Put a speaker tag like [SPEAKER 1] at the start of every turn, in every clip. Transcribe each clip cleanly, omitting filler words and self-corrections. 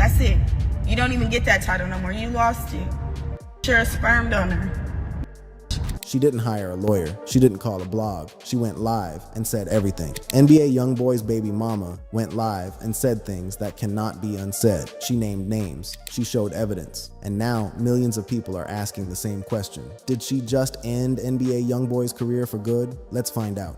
[SPEAKER 1] That's it. You don't even get that title no more. You lost it. You're a sperm donor.
[SPEAKER 2] She didn't hire a lawyer. She didn't call a blog. She went live and said everything. NBA YoungBoy's baby mama went live and said things that cannot be unsaid. She named names. She showed evidence. And now millions of people are asking the same question. Did she just end NBA YoungBoy's career for good? Let's find out.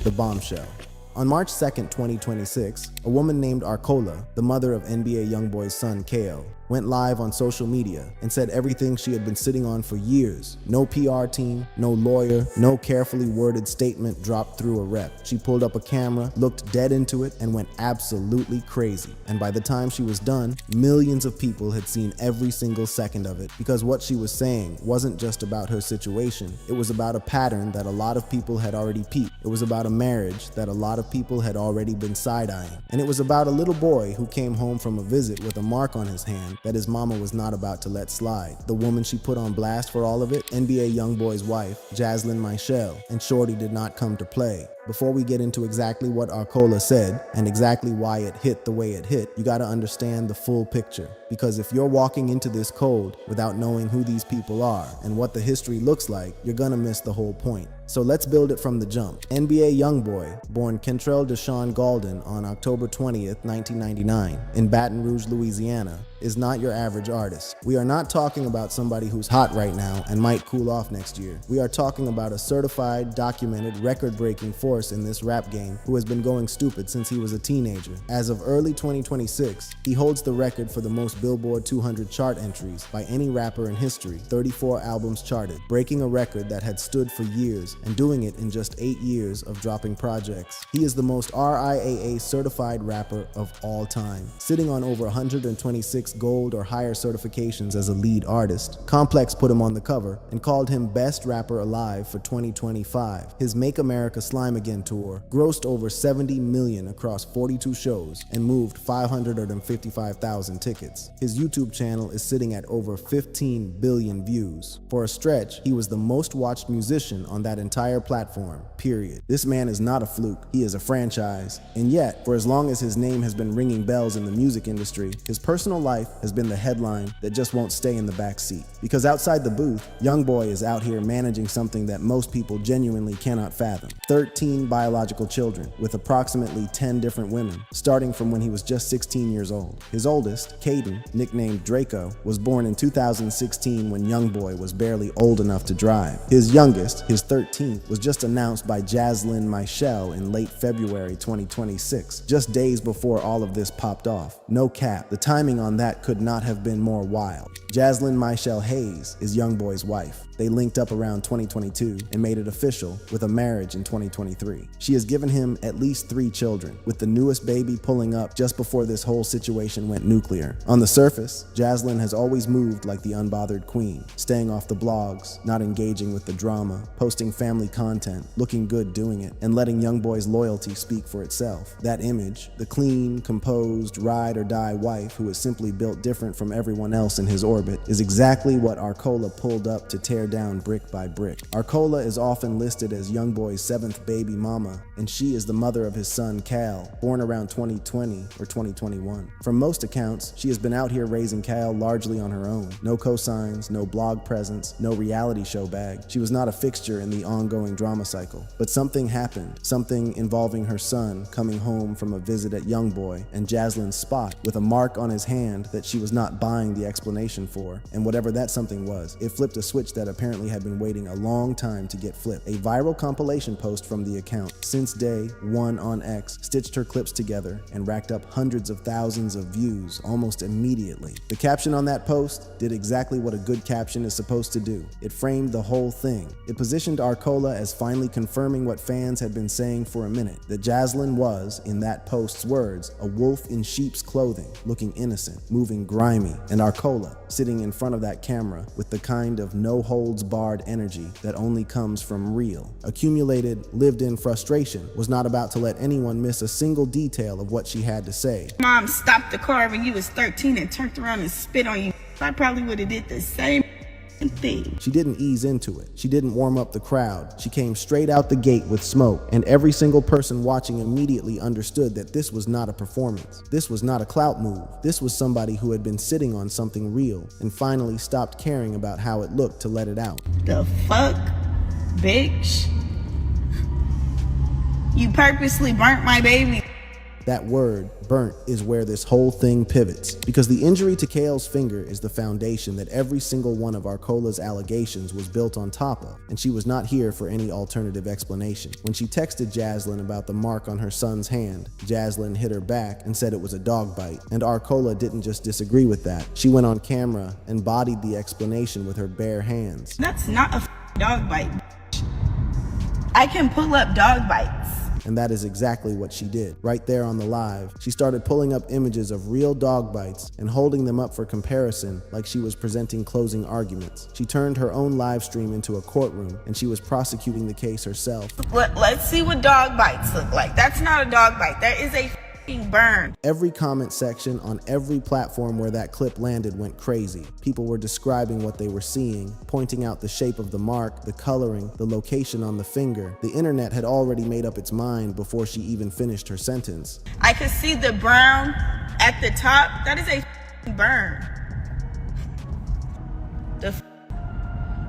[SPEAKER 2] The bombshell. On March 2nd, 2026, a woman named Arcola, the mother of NBA YoungBoy's son, Kale, went live on social media and said everything she had been sitting on for years. No PR team, no lawyer, no carefully worded statement dropped through a rep. She pulled up a camera, looked dead into it, and went absolutely crazy. And by the time she was done, millions of people had seen every single second of it, because what she was saying wasn't just about her situation. It was about a pattern that a lot of people had already peeped. It was about a marriage that a lot of people had already been side-eyeing. And it was about a little boy who came home from a visit with a mark on his hand that his mama was not about to let slide. The woman she put on blast for all of it, NBA YoungBoy's wife, Jaslyn Michelle, and Shorty did not come to play. Before we get into exactly what Arcola said and exactly why it hit the way it hit, you gotta understand the full picture. Because if you're walking into this cold without knowing who these people are and what the history looks like, you're gonna miss the whole point. So let's build it from the jump. NBA YoungBoy, born Kentrell Deshaun Gaulden on October 20th, 1999, in Baton Rouge, Louisiana, is not your average artist. We are not talking about somebody who's hot right now and might cool off next year. We are talking about a certified, documented, record-breaking force in this rap game who has been going stupid since he was a teenager. As of early 2026, he holds the record for the most Billboard 200 chart entries by any rapper in history, 34 albums charted, breaking a record that had stood for years and doing it in just 8 years of dropping projects. He is the most RIAA certified rapper of all time, sitting on over 126 gold or higher certifications as a lead artist. Complex put him on the cover and called him Best Rapper Alive for 2025. His Make America Slime Again tour grossed over $70 million across 42 shows and moved 555,000 tickets. His YouTube channel is sitting at over 15 billion views. For a stretch, he was the most watched musician on that entire platform, period. This man is not a fluke, he is a franchise. And yet, for as long as his name has been ringing bells in the music industry, his personal life has been the headline that just won't stay in the back seat. Because outside the booth, YoungBoy is out here managing something that most people genuinely cannot fathom. 13 biological children with approximately 10 different women, starting from when he was just 16 years old. His oldest, Caden, nicknamed Draco, was born in 2016 when YoungBoy was barely old enough to drive. His youngest, his 13th, was just announced by Jaslyn Michelle in late February 2026, just days before all of this popped off. No cap, the timing on that could not have been more wild. Jaslyn Michelle Hayes is YoungBoy's wife. They linked up around 2022 and made it official with a marriage in 2023. She has given him at least 3 children, with the newest baby pulling up just before this whole situation went nuclear. On the surface, Jaslyn has always moved like the unbothered queen, staying off the blogs, not engaging with the drama, posting family content, looking good doing it, and letting YoungBoy's loyalty speak for itself. That image, the clean, composed, ride or die wife who is simply built different from everyone else in his orbit, is exactly what Arcola pulled up to tear down brick by brick. Arcola is often listed as YoungBoy's 7th baby mama, and she is the mother of his son Cal, born around 2020 or 2021. From most accounts, she has been out here raising Cal largely on her own. No cosigns, no blog presence, no reality show bag. She was not a fixture in the ongoing drama cycle. But something happened, something involving her son coming home from a visit at YoungBoy and Jaslyn's spot with a mark on his hand that she was not buying the explanation for. And whatever that something was, it flipped a switch that apparently had been waiting a long time to get flipped. A viral compilation post from the account, Since Day One on X, stitched her clips together and racked up hundreds of thousands of views almost immediately. The caption on that post did exactly what a good caption is supposed to do. It framed the whole thing. It positioned Arcola as finally confirming what fans had been saying for a minute, that Jaslyn was, in that post's words, a wolf in sheep's clothing, looking innocent, moving grimy, and Arcola sitting in front of that camera with the kind of no-holds-barred energy that only comes from real, accumulated, lived-in frustration, was not about to let anyone miss a single detail of what she had to say.
[SPEAKER 1] Mom stopped the car when you was 13 and turned around and spit on you. I probably would have did the same. thing.
[SPEAKER 2] She didn't ease into it. She didn't warm up the crowd. She came straight out the gate with smoke, and every single person watching immediately understood that this was not a performance. This was not a clout move. This was somebody who had been sitting on something real and finally stopped caring about how it looked to let it out.
[SPEAKER 1] The fuck, bitch? You purposely burnt my baby.
[SPEAKER 2] That word, burnt, is where this whole thing pivots, because the injury to Kale's finger is the foundation that every single one of Arcola's allegations was built on top of, and she was not here for any alternative explanation. When she texted Jaslyn about the mark on her son's hand, Jaslyn hit her back and said it was a dog bite, and Arcola didn't just disagree with that. She went on camera and bodied the explanation with her bare hands.
[SPEAKER 1] That's not a dog bite. I can pull up dog bites.
[SPEAKER 2] And that is exactly what she did. Right there on the live, she started pulling up images of real dog bites and holding them up for comparison like she was presenting closing arguments. She turned her own live stream into a courtroom, and she was prosecuting the case herself.
[SPEAKER 1] Let's see what dog bites look like. That's not a dog bite. That is a burn.
[SPEAKER 2] Every comment section on every platform where that clip landed went crazy. People were describing what they were seeing, pointing out the shape of the mark, the coloring, the location on the finger. The internet had already made up its mind before she even finished her sentence.
[SPEAKER 1] I could see the brown at the top. That is a burn.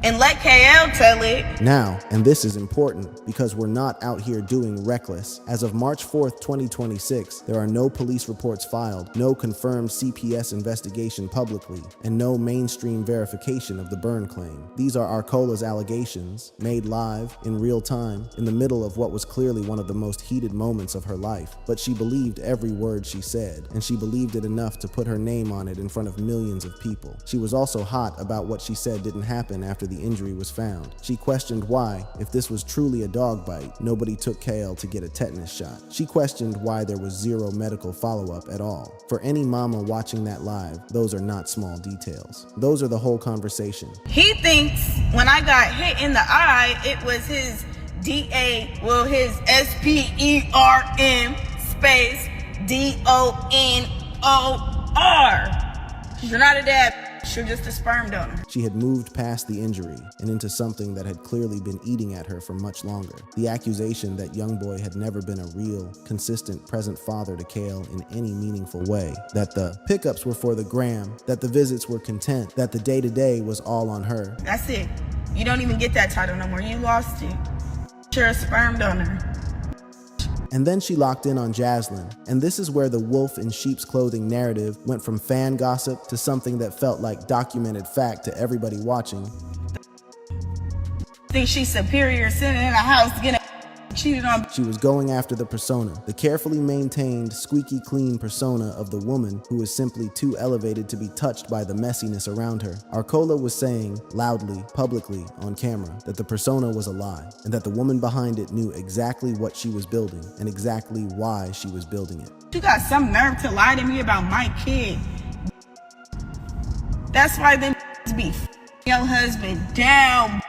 [SPEAKER 1] And let KL tell it.
[SPEAKER 2] Now, and this is important because we're not out here doing reckless. As of March 4th, 2026, there are no police reports filed, no confirmed CPS investigation publicly, and no mainstream verification of the burn claim. These are Arcola's allegations, made live, in real time, in the middle of what was clearly one of the most heated moments of her life. But she believed every word she said, and she believed it enough to put her name on it in front of millions of people. She was also hot about what she said didn't happen after the injury was found. She questioned why, if this was truly a dog bite, nobody took Kale to get a tetanus shot. She questioned why there was zero medical follow-up at all. For any mama watching that live, those are not small details. Those are the whole conversation.
[SPEAKER 1] He thinks when I got hit in the eye, it was his his SPERM space DONOR. She's not a dad. She's just a sperm donor.
[SPEAKER 2] She had moved past the injury and into something that had clearly been eating at her for much longer. The accusation that YoungBoy had never been a real, consistent, present father to Kale in any meaningful way. That the pickups were for the gram, that the visits were content, that the day-to-day was all on her.
[SPEAKER 1] That's it. You don't even get that title no more. You lost it. You're a sperm donor.
[SPEAKER 2] And then she locked in on Jaslyn, and this is where the wolf in sheep's clothing narrative went from fan gossip to something that felt like documented fact to everybody watching.
[SPEAKER 1] Think she's superior sitting in a house getting cheated on.
[SPEAKER 2] She was going after the persona, the carefully maintained, squeaky clean persona of the woman who was simply too elevated to be touched by the messiness around her. Arcola was saying, loudly, publicly, on camera, that the persona was a lie, and that the woman behind it knew exactly what she was building, and exactly why she was building it.
[SPEAKER 1] You got some nerve to lie to me about my kid. That's why them be your husband down.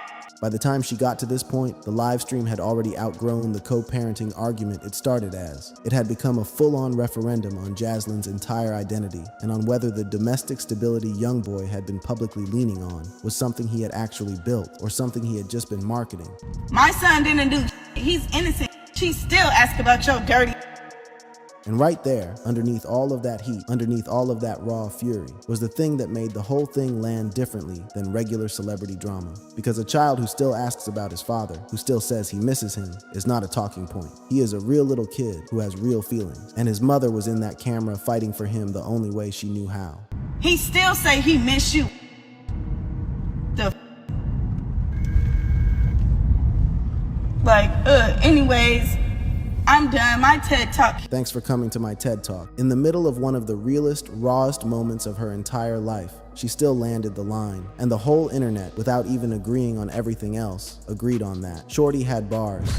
[SPEAKER 2] By the time she got to this point, the live stream had already outgrown the co-parenting argument it started as. It had become a full-on referendum on Jaslyn's entire identity, and on whether the domestic stability YoungBoy had been publicly leaning on was something he had actually built, or something he had just been marketing.
[SPEAKER 1] My son didn't do he's innocent. She still asks about your dirty.
[SPEAKER 2] And right there, underneath all of that heat, underneath all of that raw fury, was the thing that made the whole thing land differently than regular celebrity drama. Because a child who still asks about his father, who still says he misses him, is not a talking point. He is a real little kid who has real feelings, and his mother was in that camera fighting for him the only way she knew how.
[SPEAKER 1] He still say he miss you. Anyways, I'm done. My TED Talk.
[SPEAKER 2] Thanks for coming to my TED Talk. In the middle of one of the realest, rawest moments of her entire life, she still landed the line. And the whole internet, without even agreeing on everything else, agreed on that. Shorty had bars.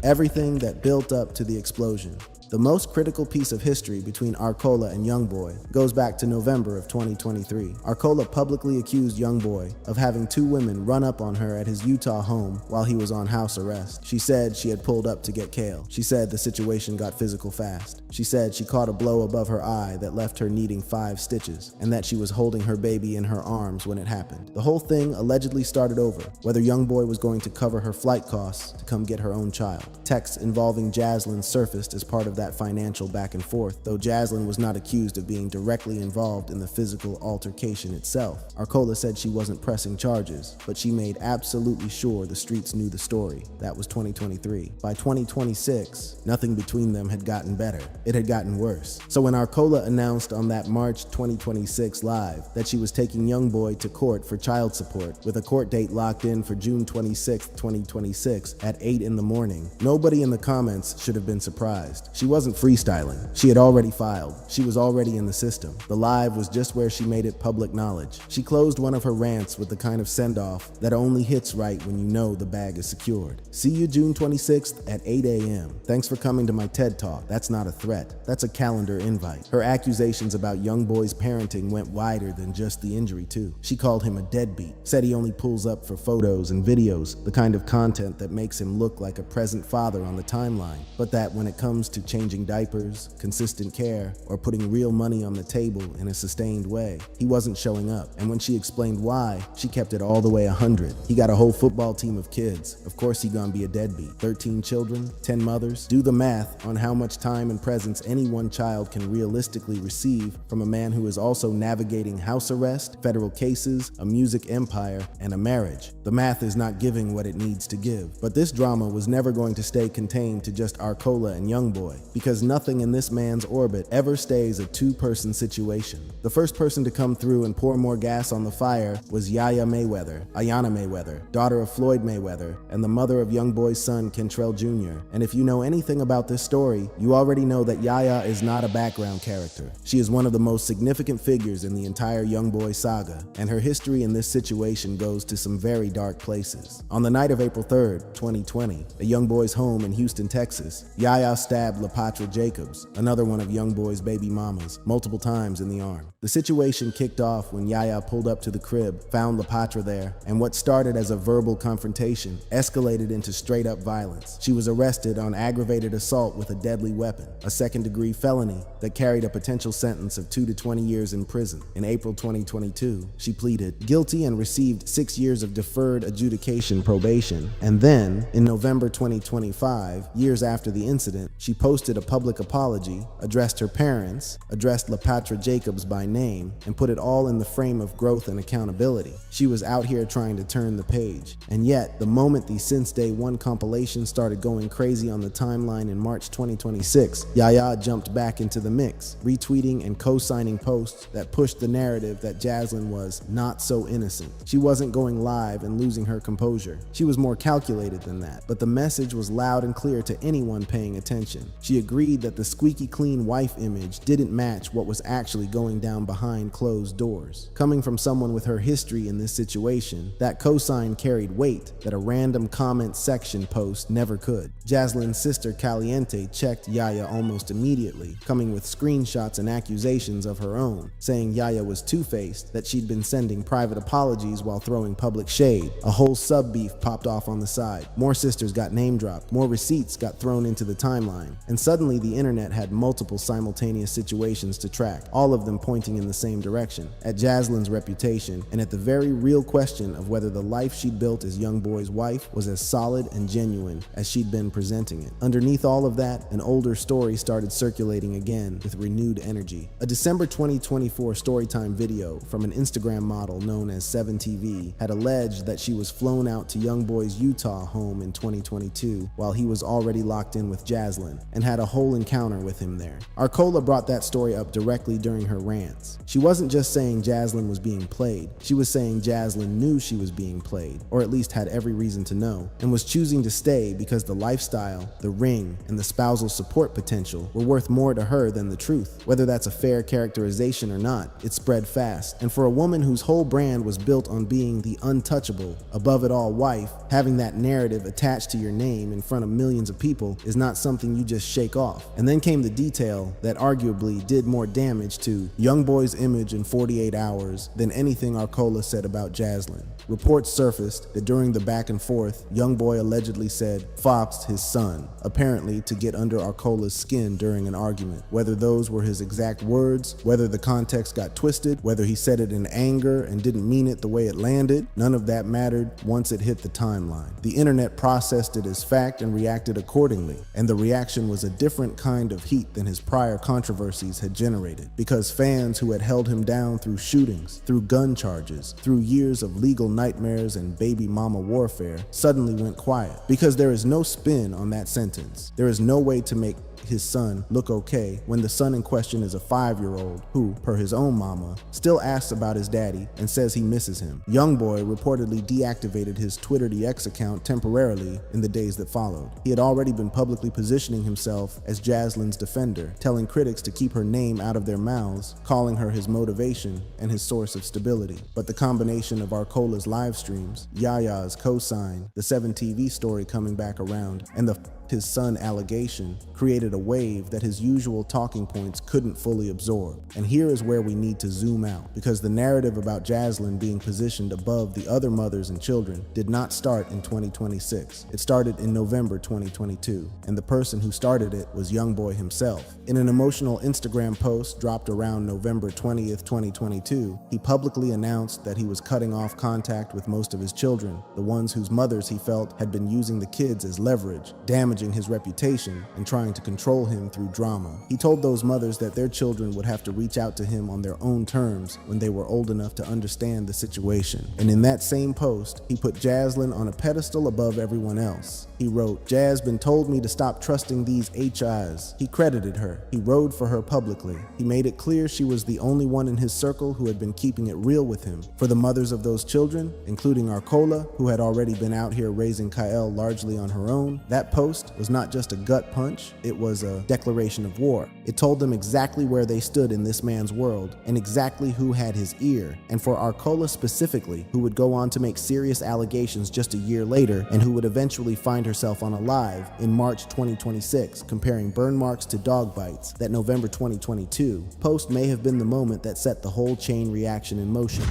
[SPEAKER 2] Everything that built up to the explosion. The most critical piece of history between Arcola and YoungBoy goes back to November of 2023. Arcola publicly accused YoungBoy of having two women run up on her at his Utah home while he was on house arrest. She said she had pulled up to get kale. She said the situation got physical fast. She said she caught a blow above her eye that left her needing 5 stitches, and that she was holding her baby in her arms when it happened. The whole thing allegedly started over, whether YoungBoy was going to cover her flight costs to come get her own child. Texts involving Jaslyn surfaced as part of that financial back and forth, though Jaslyn was not accused of being directly involved in the physical altercation itself. Arcola said she wasn't pressing charges, but she made absolutely sure the streets knew the story. That was 2023. By 2026, nothing between them had gotten better. It had gotten worse. So when Arcola announced on that March 2026 live that she was taking YoungBoy to court for child support, with a court date locked in for June 26, 2026 at 8 in the morning, nobody in the comments should have been surprised. She wasn't freestyling. She had already filed. She was already in the system. The live was just where she made it public knowledge. She closed one of her rants with the kind of send-off that only hits right when you know the bag is secured. See you June 26th at 8 a.m. Thanks for coming to my TED Talk. That's not a threat. That's a calendar invite. Her accusations about YoungBoy's parenting went wider than just the injury too. She called him a deadbeat, said he only pulls up for photos and videos, the kind of content that makes him look like a present father on the timeline, but that when it comes to changing diapers, consistent care, or putting real money on the table in a sustained way, he wasn't showing up. And when she explained why, she kept it all the way 100. He got a whole football team of kids. Of course he gonna be a deadbeat. 13 children, 10 mothers. Do the math on how much time and presence any one child can realistically receive from a man who is also navigating house arrest, federal cases, a music empire, and a marriage. The math is not giving what it needs to give. But this drama was never going to stay contained to just Arcola and YoungBoy, because nothing in this man's orbit ever stays a two-person situation. The first person to come through and pour more gas on the fire was Ayanna Mayweather, daughter of Floyd Mayweather, and the mother of YoungBoy's son, Kentrell Jr. And if you know anything about this story, you already know that Yaya is not a background character. She is one of the most significant figures in the entire YoungBoy saga, and her history in this situation goes to some very dark places. On the night of April 3rd, 2020, at YoungBoy's home in Houston, Texas, Yaya stabbed LaPatra Jacobs, another one of YoungBoy's baby mamas, multiple times in the arm. The situation kicked off when Yaya pulled up to the crib, found LaPatra there, and what started as a verbal confrontation escalated into straight-up violence. She was arrested on aggravated assault with a deadly weapon, a second-degree felony that carried a potential sentence of 2 to 20 years in prison. In April 2022, she pleaded guilty and received 6 years of deferred adjudication probation. And then, in November 2025, years after the incident, she posted a public apology, addressed her parents, addressed LaPatra Jacobs by name, and put it all in the frame of growth and accountability. She was out here trying to turn the page. And yet, the moment the Since Day One compilation started going crazy on the timeline in March 2026, Yaya jumped back into the mix, retweeting and co-signing posts that pushed the narrative that Jaslyn was not so innocent. She wasn't going live and losing her composure. She was more calculated than that, but the message was loud and clear to anyone paying attention. She agreed that the squeaky clean wife image didn't match what was actually going down behind closed doors. Coming from someone with her history in this situation, that cosign carried weight that a random comment section post never could. Jaslyn's sister Caliente checked Yaya almost immediately, coming with screenshots and accusations of her own, saying Yaya was two-faced, that she'd been sending private apologies while throwing public shade. A whole sub-beef popped off on the side. More sisters got name-dropped, more receipts got thrown into the timeline, and suddenly the internet had multiple simultaneous situations to track, all of them pointing in the same direction, at Jaslyn's reputation, and at the very real question of whether the life she'd built as YoungBoy's wife was as solid and genuine as she'd been presenting it. Underneath all of that, an older story started circulating again with renewed energy. A December 2024 Storytime video from an Instagram model known as 7TV had alleged that she was flown out to YoungBoy's Utah home in 2022 while he was already locked in with Jaslyn, and had a whole encounter with him there. Arcola brought that story up directly during her rants. She wasn't just saying Jaslyn was being played, she was saying Jaslyn knew she was being played, or at least had every reason to know, and was choosing to stay because the lifestyle, the ring, and the spousal support potential were worth more to her than the truth. Whether that's a fair characterization or not, it spread fast, and for a woman whose whole brand was built on being the untouchable, above it all wife, having that narrative attached to your name in front of millions of people is not something you just shake shake off. And then came the detail that arguably did more damage to YoungBoy's image in 48 hours than anything Arcola said about Jaslyn. Reports surfaced that during the back and forth, YoungBoy allegedly said "foxed" his son, apparently to get under Arcola's skin during an argument. Whether those were his exact words, whether the context got twisted, whether he said it in anger and didn't mean it the way it landed, none of that mattered once it hit the timeline. The internet processed it as fact and reacted accordingly, and the reaction was a different kind of heat than his prior controversies had generated, because fans who had held him down through shootings, through gun charges, through years of legal nightmares and baby mama warfare suddenly went quiet. Because there is no spin on that sentence. There is no way to make his son look okay when the son in question is a 5-year-old who, per his own mama, still asks about his daddy and says he misses him. YoungBoy reportedly deactivated his Twitter DX account temporarily in the days that followed. He had already been publicly positioning himself as Jaslyn's defender, telling critics to keep her name out of their mouths, calling her his motivation and his source of stability. But the combination of Arcola's live streams, Yaya's cosign, the 7 TV story coming back around, and the his son allegation created a wave that his usual talking points couldn't fully absorb. And here is where we need to zoom out, because the narrative about Jaslyn being positioned above the other mothers and children did not start in 2026. It started in November 2022, and the person who started it was YoungBoy himself. In an emotional Instagram post dropped around November 20th, 2022, he publicly announced that he was cutting off contact with most of his children, the ones whose mothers he felt had been using the kids as leverage, damaging his reputation and trying to control him through drama. He told those mothers that their children would have to reach out to him on their own terms when they were old enough to understand the situation. And in that same post, he put Jaslyn on a pedestal above everyone else. He wrote, "Jazz been told me to stop trusting these HIs." He credited her. He rode for her publicly. He made it clear she was the only one in his circle who had been keeping it real with him. For the mothers of those children, including Arcola, who had already been out here raising Kyle largely on her own, that post was not just a gut punch, it was a declaration of war. It told them exactly where they stood in this man's world and exactly who had his ear. And for Arcola specifically, who would go on to make serious allegations just a year later and who would eventually find herself on a live in March 2026 comparing burn marks to dog bites, that November 2022 post may have been the moment that set the whole chain reaction in motion.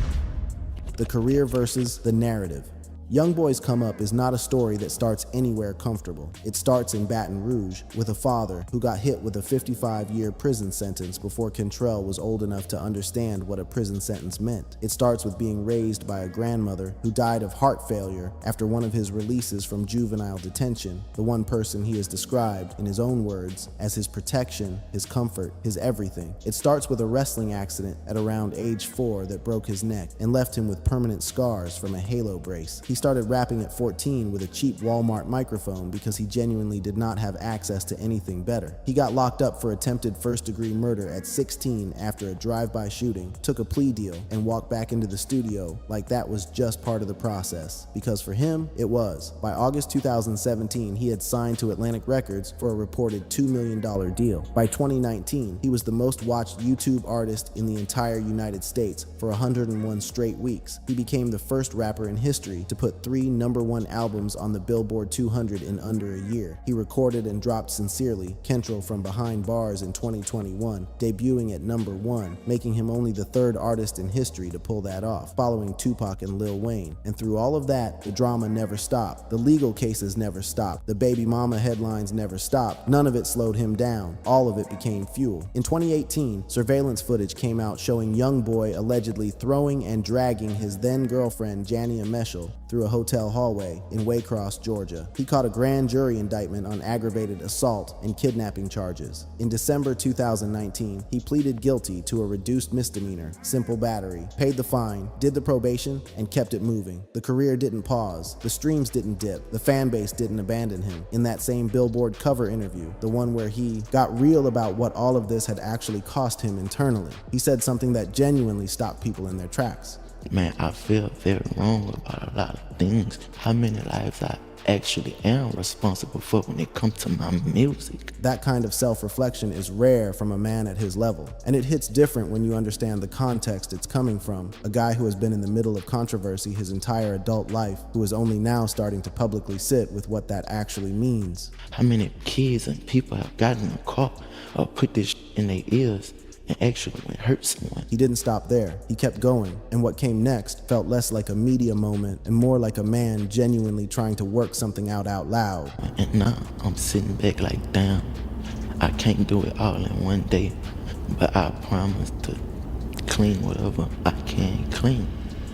[SPEAKER 2] The career versus the narrative. YoungBoy's Come Up is not a story that starts anywhere comfortable. It starts in Baton Rouge with a father who got hit with a 55-year prison sentence before Kentrell was old enough to understand what a prison sentence meant. It starts with being raised by a grandmother who died of heart failure after one of his releases from juvenile detention, the one person he has described, in his own words, as his protection, his comfort, his everything. It starts with a wrestling accident at around age 4 that broke his neck and left him with permanent scars from a halo brace. He started rapping at 14 with a cheap Walmart microphone because he genuinely did not have access to anything better. He got locked up for attempted first-degree murder at 16 after a drive-by shooting, took a plea deal, and walked back into the studio like that was just part of the process. Because for him, it was. By August 2017, he had signed to Atlantic Records for a reported $2 million deal. By 2019, he was the most watched YouTube artist in the entire United States for 101 straight weeks. He became the first rapper in history to put 3 #1 albums on the Billboard 200 in under a year. He recorded and dropped Sincerely, Kentrell from Behind Bars in 2021, debuting at #1, making him only the 3rd artist in history to pull that off, following Tupac and Lil Wayne. And through all of that, the drama never stopped. The legal cases never stopped. The baby mama headlines never stopped. None of it slowed him down. All of it became fuel. In 2018, surveillance footage came out showing YoungBoy allegedly throwing and dragging his then girlfriend Jania Meshel through a hotel hallway in Waycross, Georgia. He caught a grand jury indictment on aggravated assault and kidnapping charges. In December 2019, he pleaded guilty to a reduced misdemeanor, simple battery, paid the fine, did the probation, and kept it moving. The career didn't pause. The streams didn't dip. The fan base didn't abandon him. In that same Billboard cover interview, the one where he got real about what all of this had actually cost him internally, he said something that genuinely stopped people in their tracks.
[SPEAKER 3] Man, I feel very wrong about a lot of things. How many lives I actually am responsible for when it comes to my music.
[SPEAKER 2] That kind of self-reflection is rare from a man at his level, and it hits different when you understand the context it's coming from. A guy who has been in the middle of controversy his entire adult life, who is only now starting to publicly sit with what that actually means.
[SPEAKER 3] How many kids and people have gotten in a car or put this in their ears and actually went hurt someone?
[SPEAKER 2] He didn't stop there. He kept going, and what came next felt less like a media moment and more like a man genuinely trying to work something out loud.
[SPEAKER 3] And now I'm sitting back like, damn, I can't do it all in one day, but I promise to clean whatever I can clean.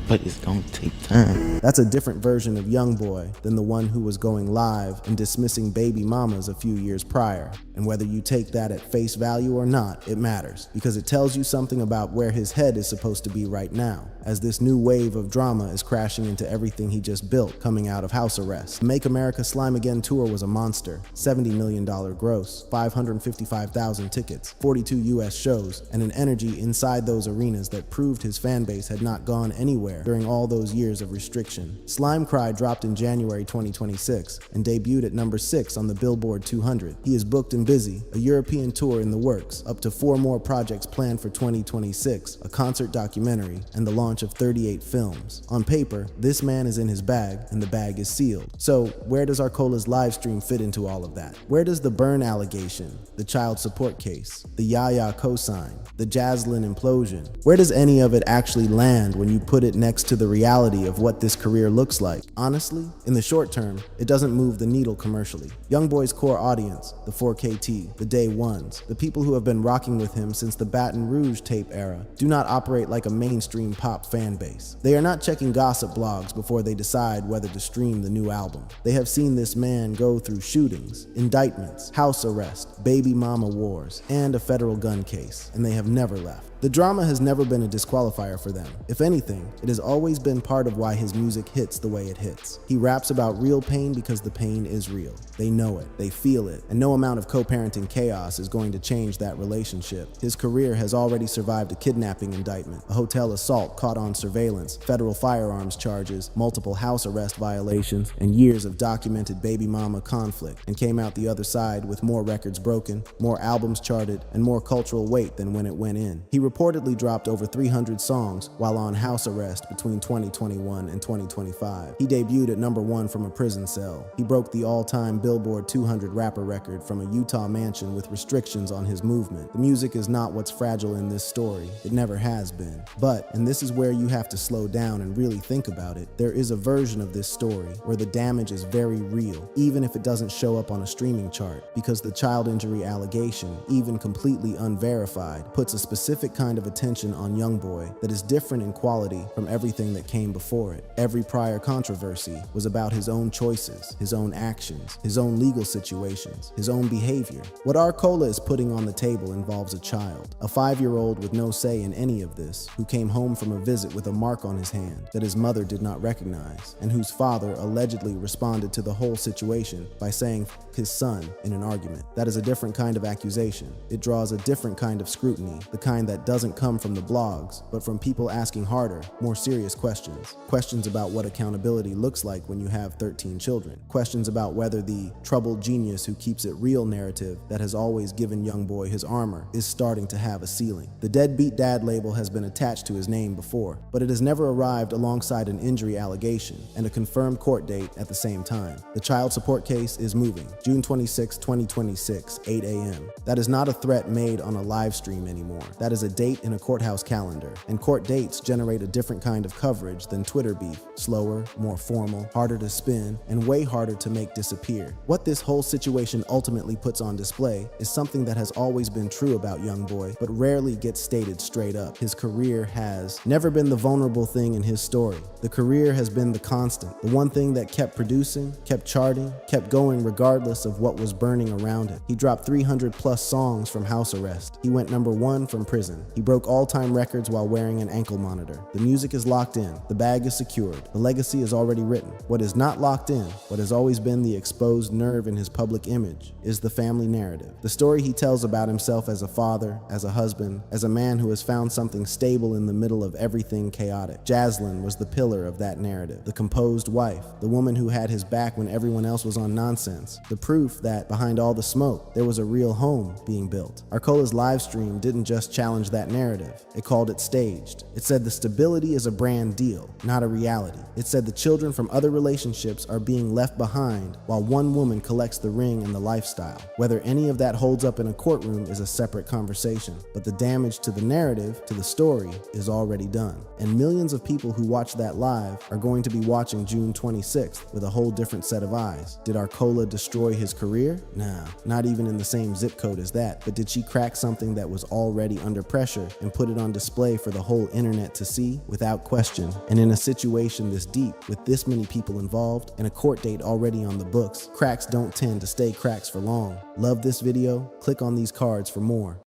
[SPEAKER 3] But it's gonna take time.
[SPEAKER 2] That's a different version of YoungBoy than the one who was going live and dismissing baby mamas a few years prior. And whether you take that at face value or not, it matters, because it tells you something about where his head is supposed to be right now, as this new wave of drama is crashing into everything he just built coming out of house arrest. The Make America Slime Again tour was a monster. $70 million gross, 555,000 tickets, 42 US shows, and an energy inside those arenas that proved his fan base had not gone anywhere during all those years of restriction. Slime Cry dropped in January 2026 and debuted at number 6 on the Billboard 200. He is booked and busy, a European tour in the works, up to 4 more projects planned for 2026, a concert documentary, and the launch of 38 films. On paper, this man is in his bag, and the bag is sealed. So, where does Arcola's live stream fit into all of that? Where does the burn allegation, the child support case, the Yaya cosign, the Jaslyn implosion, where does any of it actually land when you put it next to the reality of what this career looks like? Honestly, in the short term, it doesn't move the needle commercially. YoungBoy's core audience, the 4KT, the day ones, the people who have been rocking with him since the Baton Rouge tape era, do not operate like a mainstream pop fan base. They are not checking gossip blogs before they decide whether to stream the new album. They have seen this man go through shootings, indictments, house arrest, baby mama wars, and a federal gun case, and they have never left. The drama has never been a disqualifier for them. If anything, it has always been part of why his music hits the way it hits. He raps about real pain because the pain is real. They know it, they feel it, and no amount of co-parenting chaos is going to change that relationship. His career has already survived a kidnapping indictment, a hotel assault caught on surveillance, federal firearms charges, multiple house arrest violations, and years of documented baby mama conflict, and came out the other side with more records broken, more albums charted, and more cultural weight than when it went in. He reportedly dropped over 300 songs while on house arrest between 2021 and 2025. He debuted at number 1 from a prison cell. He broke the all-time Billboard 200 rapper record from a Utah mansion with restrictions on his movement. The music is not what's fragile in this story. It never has been. But, and this is where you have to slow down and really think about it, there is a version of this story where the damage is very real, even if it doesn't show up on a streaming chart, because the child injury allegation, even completely unverified, puts a specific kind of attention on YoungBoy that is different in quality from everything that came before it. Every prior controversy was about his own choices, his own actions, his own legal situations, his own behavior. What Arcola is putting on the table involves a child, a 5-year-old with no say in any of this, who came home from a visit with a mark on his hand that his mother did not recognize, and whose father allegedly responded to the whole situation by saying "F his son" in an argument. That is a different kind of accusation. It draws a different kind of scrutiny, the kind that doesn't come from the blogs, but from people asking harder, more serious questions. Questions about what accountability looks like when you have 13 children. Questions about whether the troubled genius who keeps it real narrative that has always given YoungBoy his armor is starting to have a ceiling. The Deadbeat Dad label has been attached to his name before, but it has never arrived alongside an injury allegation and a confirmed court date at the same time. The child support case is moving. June 26, 2026, 8 a.m. That is not a threat made on a live stream anymore. That is a date in a courthouse calendar, and court dates generate a different kind of coverage than Twitter beef. Slower, more formal, harder to spin, and way harder to make disappear. What this whole situation ultimately puts on display is something that has always been true about YoungBoy, but rarely gets stated straight up. His career has never been the vulnerable thing in his story. The career has been the constant, the one thing that kept producing, kept charting, kept going regardless of what was burning around it. He dropped 300 plus songs from house arrest. He went number 1 from prison. He broke all-time records while wearing an ankle monitor. The music is locked in. The bag is secured. The legacy is already written. What is not locked in, what has always been the exposed nerve in his public image, is the family narrative. The story he tells about himself as a father, as a husband, as a man who has found something stable in the middle of everything chaotic. Jaslyn was the pillar of that narrative. The composed wife. The woman who had his back when everyone else was on nonsense. The proof that behind all the smoke, there was a real home being built. Arcola's live stream didn't just challenge that narrative. It called it staged. It said the stability is a brand deal, not a reality. It said the children from other relationships are being left behind while one woman collects the ring and the lifestyle. Whether any of that holds up in a courtroom is a separate conversation, but the damage to the narrative, to the story, is already done. And millions of people who watch that live are going to be watching June 26th with a whole different set of eyes. Did Arcola destroy his career? Nah, not even in the same zip code as that, but did she crack something that was already under pressure and put it on display for the whole internet to see? Without question. And in a situation this deep, with this many people involved, and a court date already on the books, cracks don't tend to stay cracks for long. Love this video? Click on these cards for more.